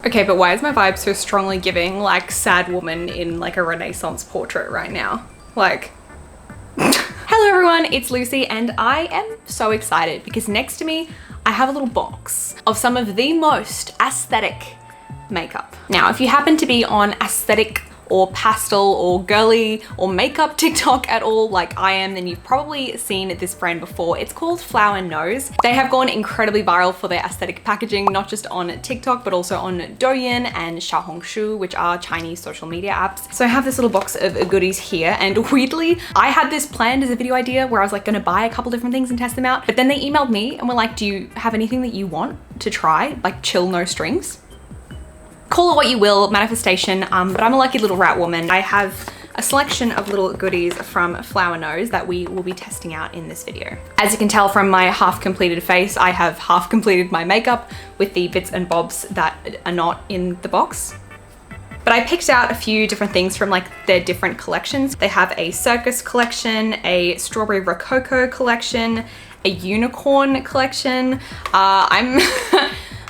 Okay, but why is my vibe so strongly giving like sad woman in like a Renaissance portrait right now? Like, hello everyone, it's Lucy and I am so excited because next to me, I have a little box of some of the most aesthetic makeup. Now, if you happen to be on aesthetic or pastel or girly or makeup TikTok at all like I am, then you've probably seen this brand before. It's called Flower Nose. They have gone incredibly viral for their aesthetic packaging, not just on TikTok, but also on Douyin and Xiaohongshu, which are Chinese social media apps. So I have this little box of goodies here, and weirdly, I had this planned as a video idea where I was like gonna buy a couple different things and test them out, but then they emailed me and were like, do you have anything that you want to try? Like chill, no strings? Call it what you will, manifestation, but I'm a lucky little rat woman. I have a selection of little goodies from Flower Nose that we will be testing out in this video. As you can tell from my half completed face, I have half completed my makeup with the bits and bobs that are not in the box. But I picked out a few different things from like their different collections. They have a Circus collection, a Strawberry Rococo collection, a Unicorn collection. I'm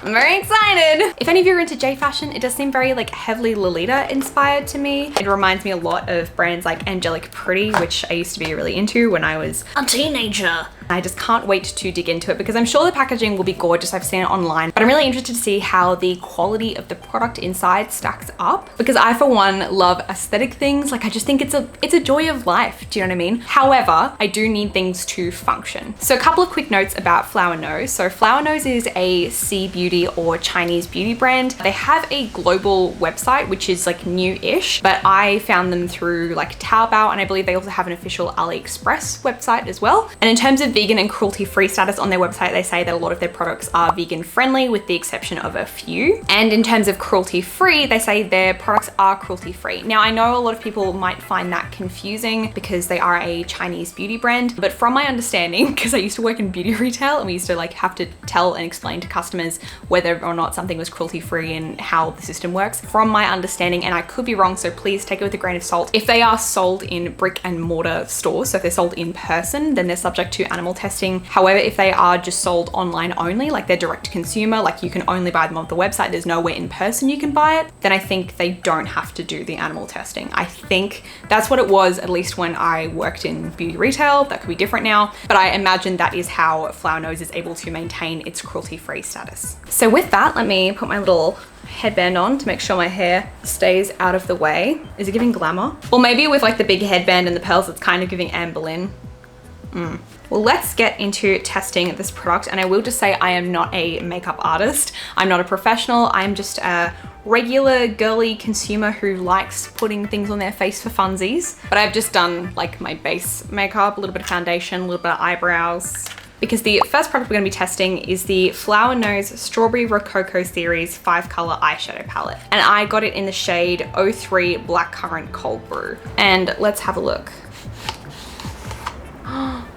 very excited. If any of you are into J fashion, it does seem very like heavily Lolita inspired to me. It reminds me a lot of brands like Angelic Pretty, which I used to be really into when I was a teenager. I just can't wait to dig into it because I'm sure the packaging will be gorgeous. I've seen it online, but I'm really interested to see how the quality of the product inside stacks up because I, for one, love aesthetic things. Like I just think it's a joy of life. Do you know what I mean? However, I do need things to function. So a couple of quick notes about Flower Nose. So Flower Nose is a sea beauty or Chinese beauty brand. They have a global website, which is like new-ish, but I found them through like Taobao, and I believe they also have an official AliExpress website as well. And in terms of vegan and cruelty-free status on their website, they say that a lot of their products are vegan friendly with the exception of a few. And in terms of cruelty-free, they say their products are cruelty-free. Now, I know a lot of people might find that confusing because they are a Chinese beauty brand, but from my understanding, because I used to work in beauty retail and we used to like have to tell and explain to customers whether or not something was cruelty-free and how the system works. From my understanding, and I could be wrong, so please take it with a grain of salt, if they are sold in brick and mortar stores, so if they're sold in person, then they're subject to animal testing. However, if they are just sold online only, like they're direct to consumer, like you can only buy them off the website, there's nowhere in person you can buy it, then I think they don't have to do the animal testing. I think that's what it was, at least when I worked in beauty retail. That could be different now, but I imagine that is how Flower Nose is able to maintain its cruelty-free status. So with that, let me put my little headband on to make sure my hair stays out of the way. Is it giving glamour? Or maybe with like the big headband and the pearls, it's kind of giving Anne Boleyn. Well, let's get into testing this product. And I will just say I am not a makeup artist. I'm not a professional. I'm just a regular girly consumer who likes putting things on their face for funsies. But I've just done like my base makeup, a little bit of foundation, a little bit of eyebrows. Because the first product we're going to be testing is the Flower Nose Strawberry Rococo Series 5-color eyeshadow palette. And I got it in the shade 03 Blackcurrant Cold Brew. And let's have a look.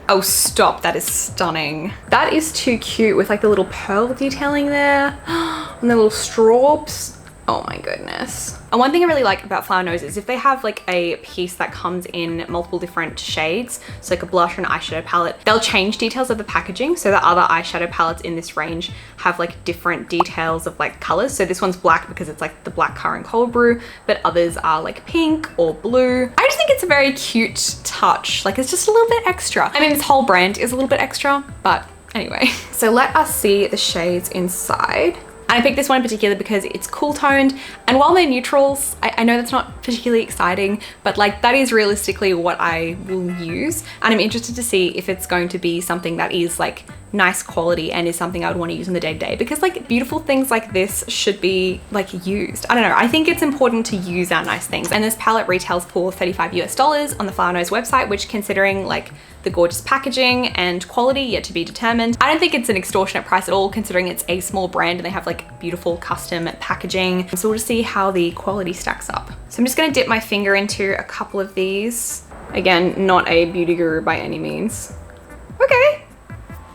Oh, stop, that is stunning. That is too cute with like the little pearl detailing there and the little straws. Oh my goodness. And one thing I really like about Flower Nose is if they have like a piece that comes in multiple different shades, so like a blush or an eyeshadow palette, they'll change details of the packaging so that other eyeshadow palettes in this range have like different details of like colors. So this one's black because it's like the Blackcurrant Cold Brew, but others are like pink or blue. I just think it's a very cute touch. Like it's just a little bit extra. I mean, this whole brand is a little bit extra, but anyway. So let us see the shades inside. And I picked this one in particular because it's cool toned, and while they're neutrals, I know that's not particularly exciting, but like that is realistically what I will use. And I'm interested to see if it's going to be something that is like nice quality and is something I would want to use in the day-to-day, because like beautiful things like this should be like used. I don't know, I think it's important to use our nice things. And this palette retails for $35 US on the Flower Nose website, which, considering like the gorgeous packaging and quality yet to be determined, I don't think it's an extortionate price at all, considering it's a small brand and they have like beautiful custom packaging. So we'll just see how the quality stacks up. So I'm just gonna dip my finger into a couple of these. Again, not a beauty guru by any means.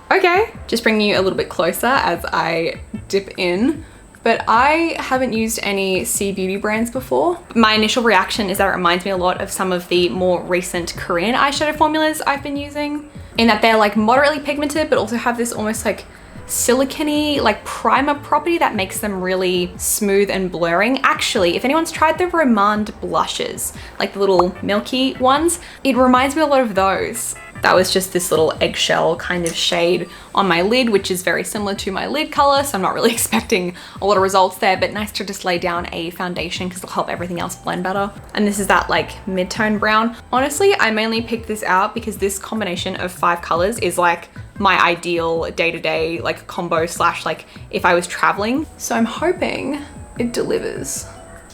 Okay, just bringing you a little bit closer as I dip in. But I haven't used any sea beauty brands before. My initial reaction is that it reminds me a lot of some of the more recent Korean eyeshadow formulas I've been using, in that they're like moderately pigmented, but also have this almost like silicone-y like primer property that makes them really smooth and blurring. Actually, if anyone's tried the Romand blushes, like the little milky ones, it reminds me a lot of those. That was just this little eggshell kind of shade on my lid, which is very similar to my lid color, so I'm not really expecting a lot of results there, but nice to just lay down a foundation because it'll help everything else blend better. And this is that like mid-tone brown. Honestly, I mainly picked this out because this combination of 5 colors is like my ideal day-to-day like combo slash like if I was traveling. So I'm hoping it delivers.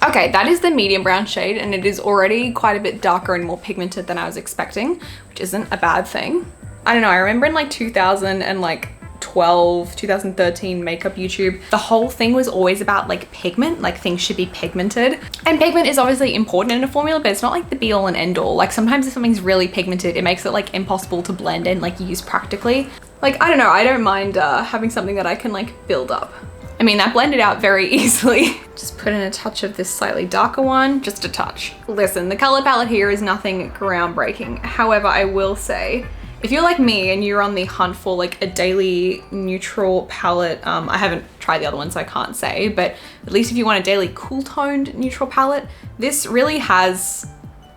Okay, that is the medium brown shade and it is already quite a bit darker and more pigmented than I was expecting, which isn't a bad thing. I don't know, I remember in like 2012, 2013 makeup YouTube, the whole thing was always about like pigment, like things should be pigmented. And pigment is obviously important in a formula, but it's not like the be all and end all. Like sometimes if something's really pigmented, it makes it like impossible to blend and like use practically. Like, I don't know, I don't mind having something that I can like build up. I mean, that blended out very easily. Just put in a touch of this slightly darker one, just a touch. Listen, the color palette here is nothing groundbreaking. However, I will say, if you're like me and you're on the hunt for like a daily neutral palette, I haven't tried the other one so I can't say, but at least if you want a daily cool toned neutral palette, this really has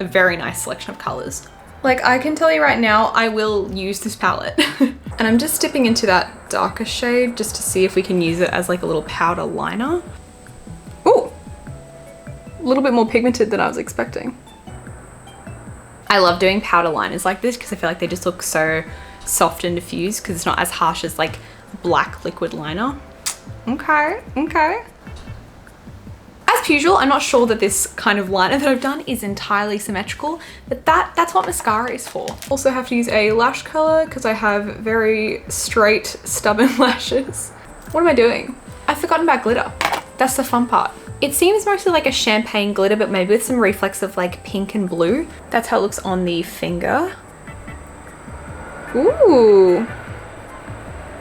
a very nice selection of colors. Like I can tell you right now, I will use this palette. And I'm just dipping into that darker shade just to see if we can use it as like a little powder liner. Ooh, a little bit more pigmented than I was expecting. I love doing powder liners like this because I feel like they just look so soft and diffused because it's not as harsh as like black liquid liner. Okay, okay. As usual, I'm not sure that this kind of liner that I've done is entirely symmetrical, but that's what mascara is for. Also have to use a lash color because I have very straight, stubborn lashes. What am I doing? I've forgotten about glitter. That's the fun part. It seems mostly like a champagne glitter, but maybe with some reflex of like pink and blue. That's how it looks on the finger. Ooh.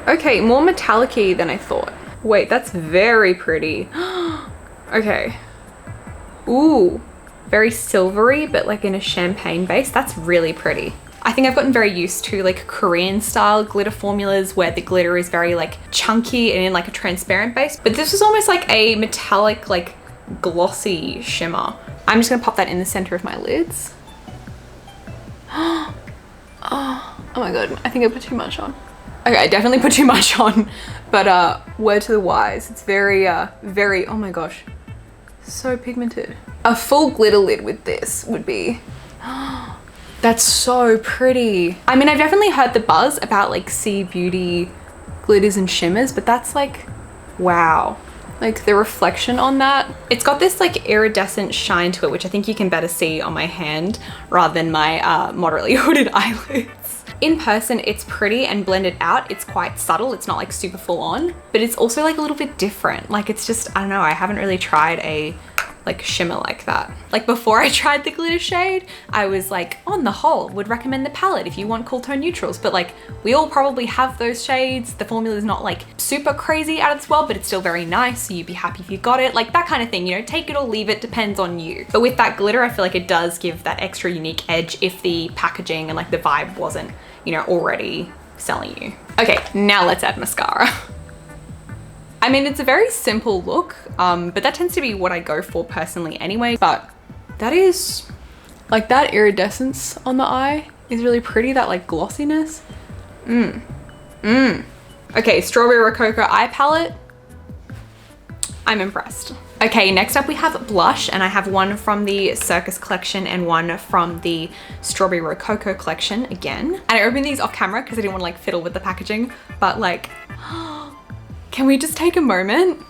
Okay, more metallic-y than I thought. Wait, that's very pretty. Okay. Ooh, very silvery, but like in a champagne base. That's really pretty. I think I've gotten very used to like Korean style glitter formulas where the glitter is very like chunky and in like a transparent base. But this is almost like a metallic, like glossy shimmer. I'm just gonna pop that in the center of my lids. Oh my God, I think I put too much on. Okay, I definitely put too much on, but word to the wise, it's very, very, oh my gosh, so pigmented. A full glitter lid with this would be, that's so pretty. I mean, I've definitely heard the buzz about like C Beauty glitters and shimmers, but that's like, wow. Like the reflection on that, it's got this like iridescent shine to it, which I think you can better see on my hand rather than my moderately hooded eyelids. In person, it's pretty and blended out. It's quite subtle. It's not like super full on, but it's also like a little bit different. Like it's just, I don't know, I haven't really tried a like shimmer like that. Like before I tried the glitter shade, I was like, on the whole, would recommend the palette if you want cool tone neutrals, but like we all probably have those shades. The formula is not like super crazy out of this world, but it's still very nice. So you'd be happy if you got it, like that kind of thing, you know, take it or leave it, depends on you. But with that glitter, I feel like it does give that extra unique edge if the packaging and like the vibe wasn't, you know, already selling you. Okay, now let's add mascara. I mean, it's a very simple look, but that tends to be what I go for personally anyway. But that is, like that iridescence on the eye is really pretty, that like glossiness. Okay, Strawberry Rococo eye palette. I'm impressed. Okay, next up we have blush, and I have one from the Circus collection and one from the Strawberry Rococo collection again. And I opened these off camera because I didn't want to like fiddle with the packaging, but like, can we just take a moment?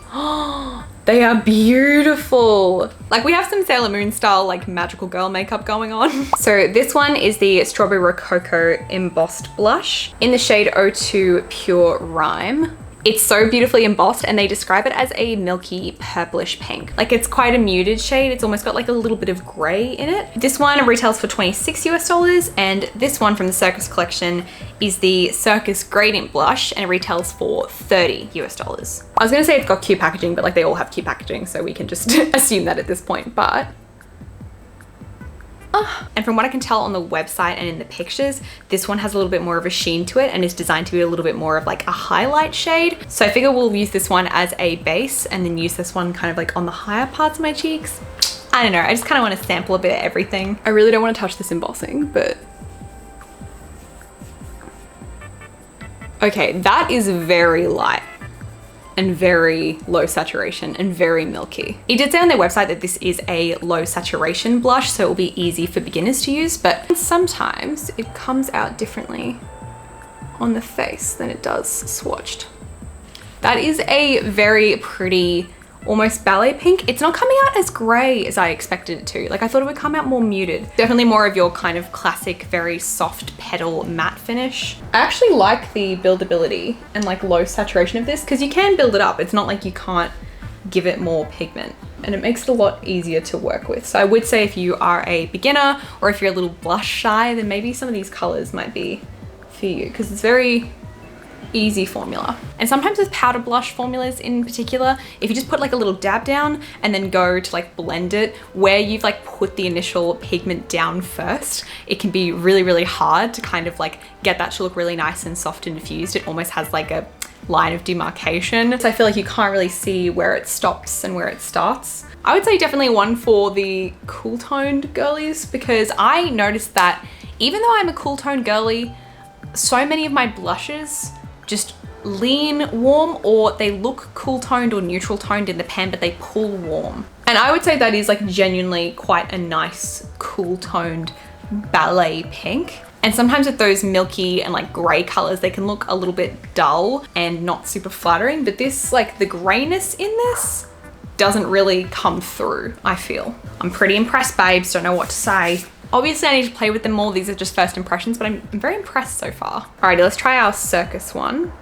They are beautiful. Like we have some Sailor Moon style like magical girl makeup going on. So this one is the Strawberry Rococo Embossed Blush in the shade 02 Pure Rhyme. It's so beautifully embossed and they describe it as a milky purplish pink. Like it's quite a muted shade. It's almost got like a little bit of gray in it. This one retails for $26 US and this one from the Circus collection is the Circus Gradient Blush and it retails for $30 US. I was gonna say it's got cute packaging, but like they all have cute packaging, so we can just assume that at this point, but And from what I can tell on the website and in the pictures, this one has a little bit more of a sheen to it and is designed to be a little bit more of like a highlight shade. So I figure we'll use this one as a base and then use this one kind of like on the higher parts of my cheeks. I don't know, I just kind of want to sample a bit of everything. I really don't want to touch this embossing, but... Okay, that is very light and very low saturation and very milky. It did say on their website that this is a low saturation blush, so it will be easy for beginners to use, but sometimes it comes out differently on the face than it does swatched. That is a very pretty, almost ballet pink. It's not coming out as gray as I expected it to. Like I thought it would come out more muted. Definitely more of your kind of classic, very soft petal matte finish. I actually like the buildability and like low saturation of this because you can build it up. It's not like you can't give it more pigment and it makes it a lot easier to work with. So I would say if you are a beginner or if you're a little blush shy, then maybe some of these colors might be for you because it's very easy formula. And sometimes with powder blush formulas in particular, if you just put like a little dab down and then go to like blend it where you've like put the initial pigment down first, it can be really, really hard to kind of like get that to look really nice and soft and diffused. It almost has like a line of demarcation. So I feel like you can't really see where it stops and where it starts. I would say definitely one for the cool toned girlies because I noticed that even though I'm a cool toned girly, so many of my blushes just lean warm or they look cool toned or neutral toned in the pan, but they pull warm. And I would say that is like genuinely quite a nice cool toned ballet pink. And sometimes with those milky and like gray colors, they can look a little bit dull and not super flattering, but this, like the grayness in this doesn't really come through, I feel. I'm pretty impressed, babes, don't know what to say. Obviously I need to play with them more. These are just first impressions, but I'm very impressed so far. Alrighty, let's try our Circus one.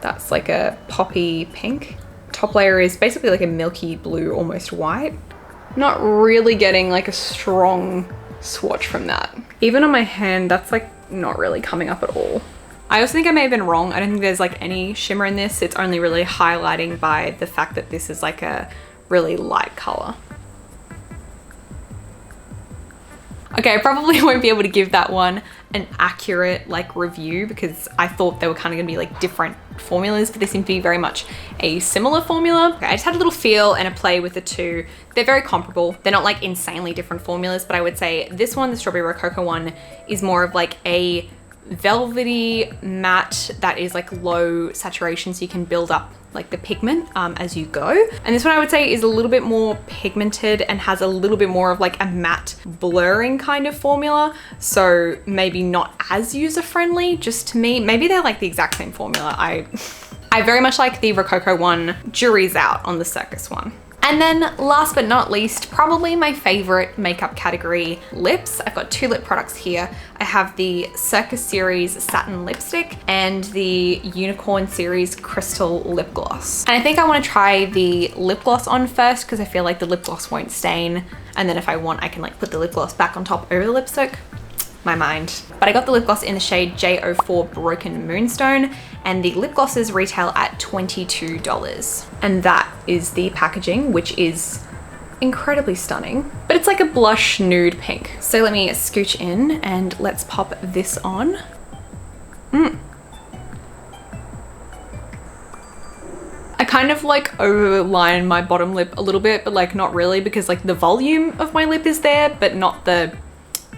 That's like a poppy pink. Top layer is basically like a milky blue, almost white. Not really getting like a strong swatch from that. Even on my hand, that's like not really coming up at all. I also think I may have been wrong. I don't think there's like any shimmer in this. It's only really highlighting by the fact that this is like a really light color. Okay, I probably won't be able to give that one an accurate like review because I thought they were kind of gonna be like different formulas, but they seem to be very much a similar formula. Okay, I just had a little feel and a play with the two. They're very comparable. They're not like insanely different formulas, but I would say this one, the Strawberry Rococo one, is more of like a velvety matte that is like low saturation, so you can build up like the pigment as you go. And this one I would say is a little bit more pigmented and has a little bit more of like a matte blurring kind of formula. So maybe not as user-friendly, just to me. Maybe they're like the exact same formula. I very much like the Rococo one. Jury's out on the Circus one. And then last but not least, probably my favorite makeup category, lips. I've got two lip products here. I have the Circus series Satin Lipstick and the Unicorn series Crystal Lip Gloss. And I think I want to try the lip gloss on first because I feel like the lip gloss won't stain. And then if I want, I can like put the lip gloss back on top over the lipstick. My mind. But I got the lip gloss in the shade J04 Broken Moonstone, and the lip glosses retail at $22. And that is the packaging, which is incredibly stunning, but it's like a blush nude pink. So let me scooch in and let's pop this on. I kind of like overline my bottom lip a little bit, but like not really, because like the volume of my lip is there, but not the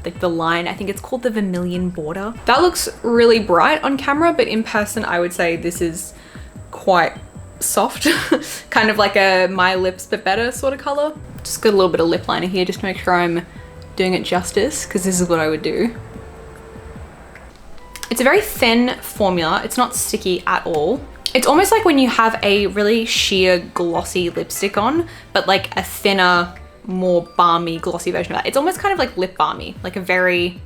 like the line. I think it's called the Vermilion Border. That looks really bright on camera, but in person I would say this is quite soft. Kind of like a My Lips But Better sort of color. Just got a little bit of lip liner here just to make sure I'm doing it justice, because this is what I would do. It's a very thin formula. It's not sticky at all. It's almost like when you have a really sheer glossy lipstick on, but like a thinner, more balmy glossy version of that. It's almost kind of like lip balmy, like a very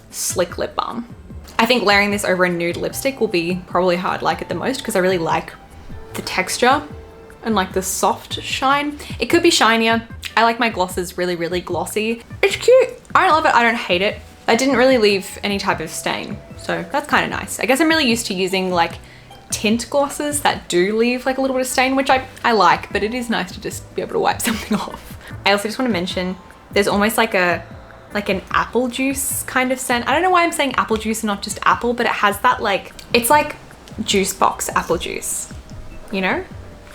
slick lip balm. I think layering this over a nude lipstick will be probably how I'd like it the most, because I really like the texture and like the soft shine. It could be shinier. I like my glosses really, really glossy. It's cute. I don't love it. I don't hate it. I didn't really leave any type of stain, so that's kind of nice. I guess I'm really used to using like tint glosses that do leave like a little bit of stain, which I like, but it is nice to just be able to wipe something off. I also just want to mention there's almost like an apple juice kind of scent. I don't know why I'm saying apple juice and not just apple, but it has that like, it's like juice box apple juice, you know?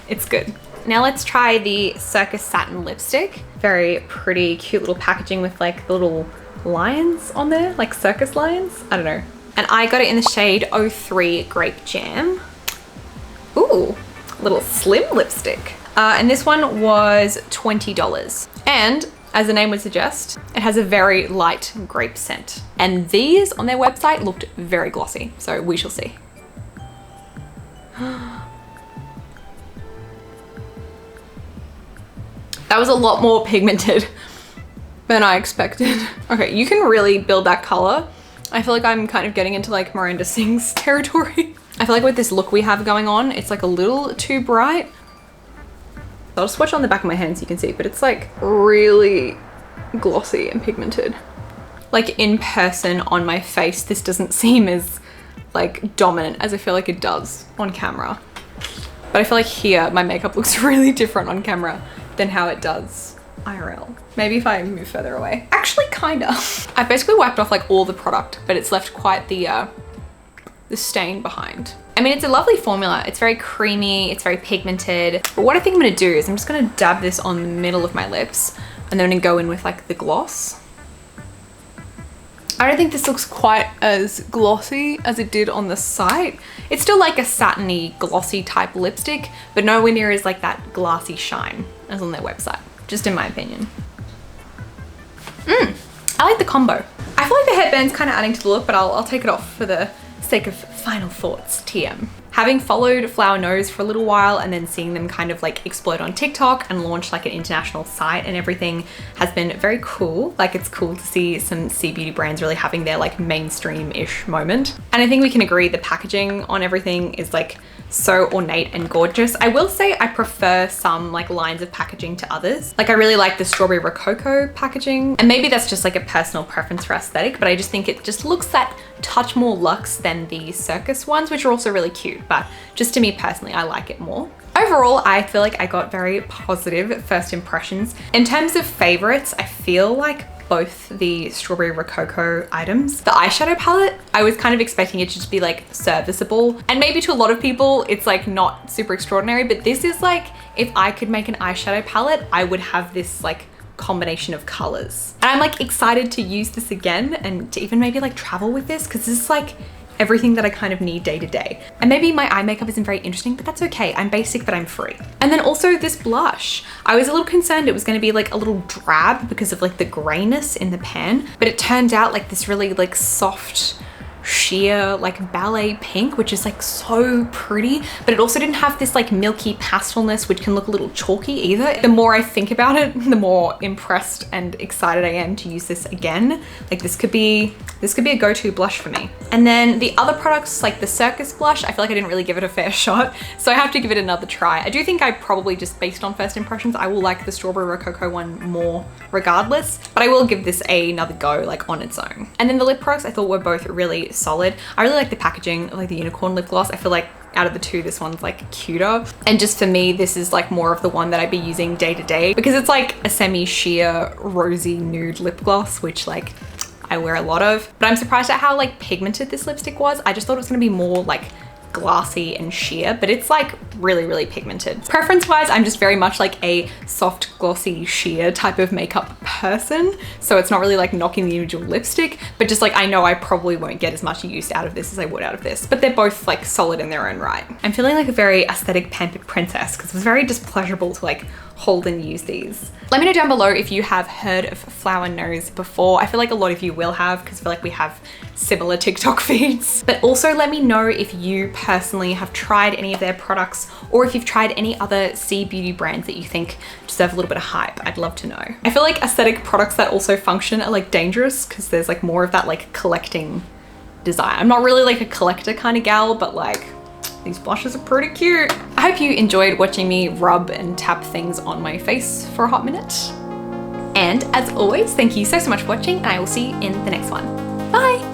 It's good. Now let's try the Circus Satin Lipstick. Very pretty, cute little packaging with like the little lions on there, like circus lions. I don't know. And I got it in the shade 03 Grape Jam. Ooh, little slim lipstick. And this one was $20. And as the name would suggest, it has a very light grape scent. And these on their website looked very glossy, so we shall see. That was a lot more pigmented than I expected. Okay, you can really build that color. I feel like I'm kind of getting into like Miranda Sings territory. I feel like with this look we have going on, it's like a little too bright. I'll swatch on the back of my hand so you can see, but it's like really glossy and pigmented. Like in person on my face, this doesn't seem as like dominant as I feel like it does on camera. But I feel like here, my makeup looks really different on camera than how it does IRL. Maybe if I move further away. Actually, kinda. I basically wiped off like all the product, but it's left quite the stain behind. I mean, it's a lovely formula. It's very creamy, it's very pigmented. But what I think I'm gonna do is I'm just gonna dab this on the middle of my lips and then I'm gonna go in with like the gloss. I don't think this looks quite as glossy as it did on the site. It's still like a satiny, glossy type lipstick, but nowhere near as like that glassy shine as on their website, just in my opinion. I like the combo. I feel like the headband's kind of adding to the look, but I'll take it off for the sake of final thoughts, TM. Having followed Flower Nose for a little while and then seeing them kind of like explode on TikTok and launch like an international site and everything has been very cool. Like it's cool to see some C beauty brands really having their like mainstream-ish moment. And I think we can agree the packaging on everything is like so ornate and gorgeous. I will say I prefer some like lines of packaging to others. Like I really like the Strawberry Rococo packaging, and maybe that's just like a personal preference for aesthetic, but I just think it just looks that touch more luxe than the Circus ones, which are also really cute, but just to me personally, I like it more. Overall, I feel like I got very positive first impressions. In terms of favorites, I feel like both the Strawberry Rococo items. The eyeshadow palette, I was kind of expecting it to just be like serviceable, and maybe to a lot of people it's like not super extraordinary, but this is like, if I could make an eyeshadow palette, I would have this like combination of colors. And I'm like excited to use this again and to even maybe like travel with this, because this is like everything that I kind of need day to day. And maybe my eye makeup isn't very interesting, but that's okay. I'm basic, but I'm free. And then also this blush. I was a little concerned it was going to be like a little drab because of like the grayness in the pan, but it turned out like this really like soft, sheer like ballet pink, which is like so pretty, but it also didn't have this like milky pastelness which can look a little chalky either. The more I think about it, the more impressed and excited I am to use this again. Like this could be a go-to blush for me. And then the other products like the Circus blush, I feel like I didn't really give it a fair shot, so I have to give it another try. I do think I probably, just based on first impressions, I will like the Strawberry Rococo one more regardless, but I will give this another go like on its own. And then the lip products I thought were both really solid. I really like the packaging of like the unicorn lip gloss. I feel like out of the two, this one's like cuter. And just for me, this is like more of the one that I'd be using day to day because it's like a semi-sheer rosy nude lip gloss, which like I wear a lot of. But I'm surprised at how like pigmented this lipstick was. I just thought it was gonna be more like glassy and sheer, but it's like really, really pigmented. Preference wise, I'm just very much like a soft, glossy, sheer type of makeup person. So it's not really like knocking the individual lipstick, but just like I know I probably won't get as much use out of this as I would out of this, but they're both like solid in their own right. I'm feeling like a very aesthetic pampered princess because it was very just pleasurable to like hold and use these. Let me know down below if you have heard of Flower Nose before. I feel like a lot of you will have because I feel like we have similar TikTok feeds. But also let me know if you personally have tried any of their products or if you've tried any other C beauty brands that you think deserve a little bit of hype. I'd love to know. I feel like aesthetic products that also function are like dangerous because there's like more of that like collecting desire. I'm not really like a collector kind of gal, but like these blushes are pretty cute. I hope you enjoyed watching me rub and tap things on my face for a hot minute. And as always, thank you so much for watching, and I will see you in the next one. Bye.